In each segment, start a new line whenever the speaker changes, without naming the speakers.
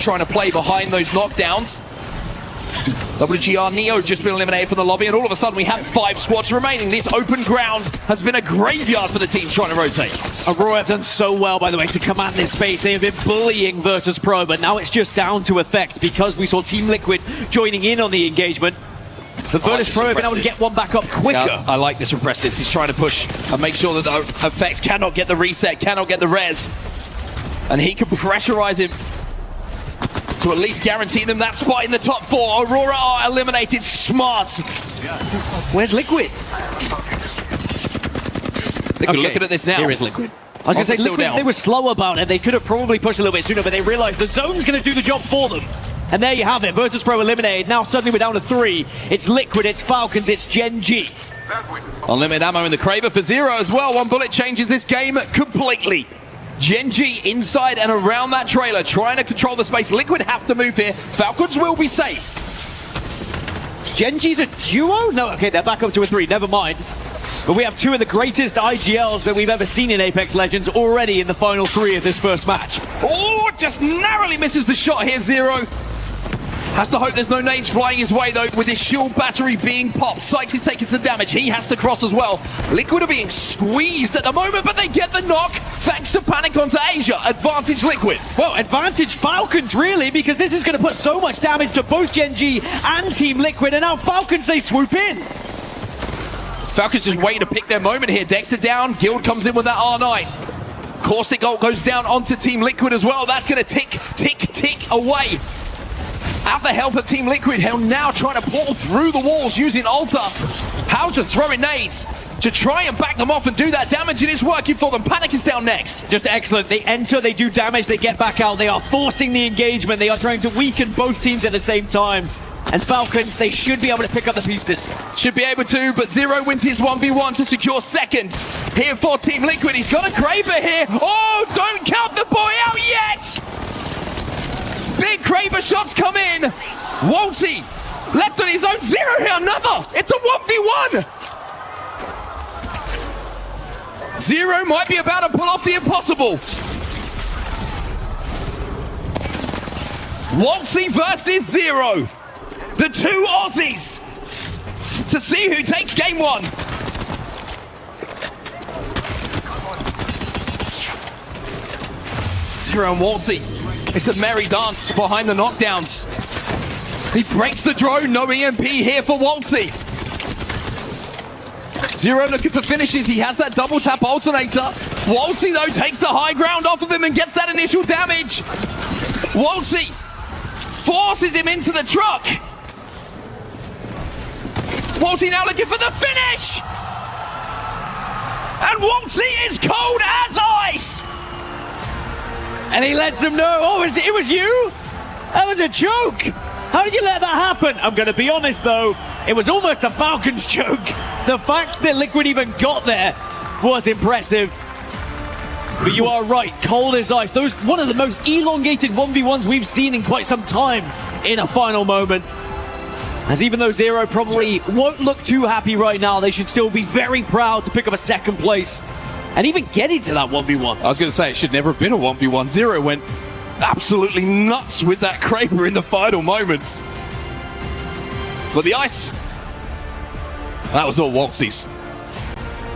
trying to play behind those knockdowns. WGR Neo just been eliminated from the lobby, and all of a sudden we have 5 squads remaining. This open ground has been a graveyard for the team trying to rotate.
Aurora have done so well, by the way, to command this space. They have been bullying Virtus.pro, but now it's just down to effect because we saw Team Liquid joining in on the engagement. The Virtus.pro have been able to get one back up quicker.
Yeah, I like this Repress this. He's trying to push and make sure that the effects cannot get the reset, cannot get the res. And he can pressurize him to at least guarantee them that spot in the top 4. Aurora are eliminated. Smart.
Where's Liquid?
Liquid looking at this now.
Here is Liquid. I was going to say, Liquid, they were slow about it. They could have probably pushed a little bit sooner, but they realized the zone's going to do the job for them. And there you have it. Virtus.pro eliminated. Now suddenly we're down to 3. It's Liquid, it's Falcons, it's Gen G.
Unlimited ammo in the Kraber for Zero as well. One bullet changes this game completely. Gen G inside and around that trailer, trying to control the space. Liquid have to move here. Falcons will be safe.
Gen G's a duo? No, okay, they're back up to a 3, never mind. But we have 2 of the greatest IGLs that we've ever seen in Apex Legends already in the final 3 of this first match.
Oh, just narrowly misses the shot here, Zero. Has to hope there's no nades flying his way, though, with his shield battery being popped. Sykes is taking some damage. He has to cross as well. Liquid are being squeezed at the moment, but they get the knock thanks to panic onto Asia. Advantage Liquid.
Well, advantage Falcons, really, because this is going to put so much damage to both Gen G and Team Liquid, and now Falcons, they swoop in.
Falcons just waiting to pick their moment here. Dexter down. Guild comes in with that R9. Caustic ult goes down onto Team Liquid as well. That's going to tick, tick, tick away at the health of Team Liquid. Hell, now trying to pull through the walls using Alta. How to throw in nades to try and back them off and do that damage. It is working for them. Panic is down next.
Just excellent. They enter, they do damage, they get back out. They are forcing the engagement. They are trying to weaken both teams at the same time. And Falcons, they should be able to pick up the pieces. Should be able to, but Zero wins his 1v1 to secure second. Here for Team Liquid. He's got a Kraber here. Oh, don't count the boy out yet! Big Kraber shots come in. Waltzy left on his own. Zero here, another. It's a 1v1. Zero might be about to pull off the impossible. Waltzy versus Zero. The 2 Aussies to see who takes game 1. Zero and Waltzy. It's a merry dance behind the knockdowns. He breaks the drone. No EMP here for Waltzy. Zero looking for finishes. He has that double tap alternator. Waltzy, though, takes the high ground off of him and gets that initial damage. Waltzy forces him into the truck. Waltzy now looking for the finish! And Waltzy is cold as ice! And he lets them know, oh, it was you? That was a joke! How did you let that happen? I'm gonna be honest though, it was almost a Falcons joke. The fact that Liquid even got there was impressive. But you are right, cold as ice. Those one of the most elongated 1v1s we've seen in quite some time in a final moment. As even though Zero probably won't look too happy right now, they should still be very proud to pick up a second place and even get into that 1v1.
I was going to say, it should never have been a 1v1. Zero went absolutely nuts with that Kraber in the final moments. But the ice, that was all Waltzy's.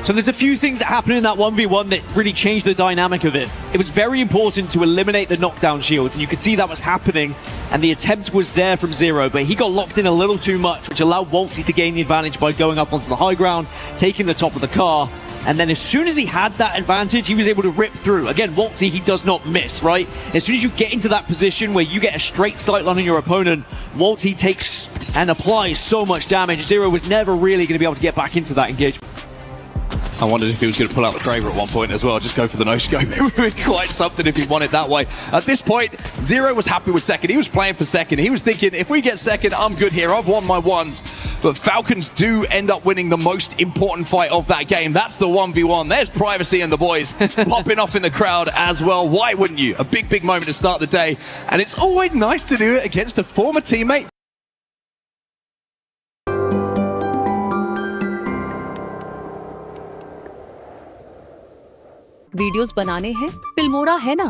So there's a few things that happened in that 1v1 that really changed the dynamic of it. It was very important to eliminate the knockdown shields, and you could see that was happening, and the attempt was there from Zero, but he got locked in a little too much, which allowed Waltzy to gain the advantage by going up onto the high ground, taking the top of the car, and then as soon as he had that advantage, he was able to rip through. Again, Waltzy, he does not miss, right? As soon as you get into that position where you get a straight sightline on your opponent, Waltzy takes and applies so much damage. Zero was never really going to be able to get back into that engagement.
I wondered if he was going to pull out the Kraber at one point as well, just go for the no-scope. It would be quite something if he won it that way. At this point, Zero was happy with second. He was playing for second. He was thinking, if we get second, I'm good here. I've won my ones. But Falcons do end up winning the most important fight of that game. That's the 1v1. There's Privacy and the boys popping off in the crowd as well. Why wouldn't you? A big, big moment to start the day. And it's always nice to do it against a former teammate.
Videos बनाने हैं Filmora है ना।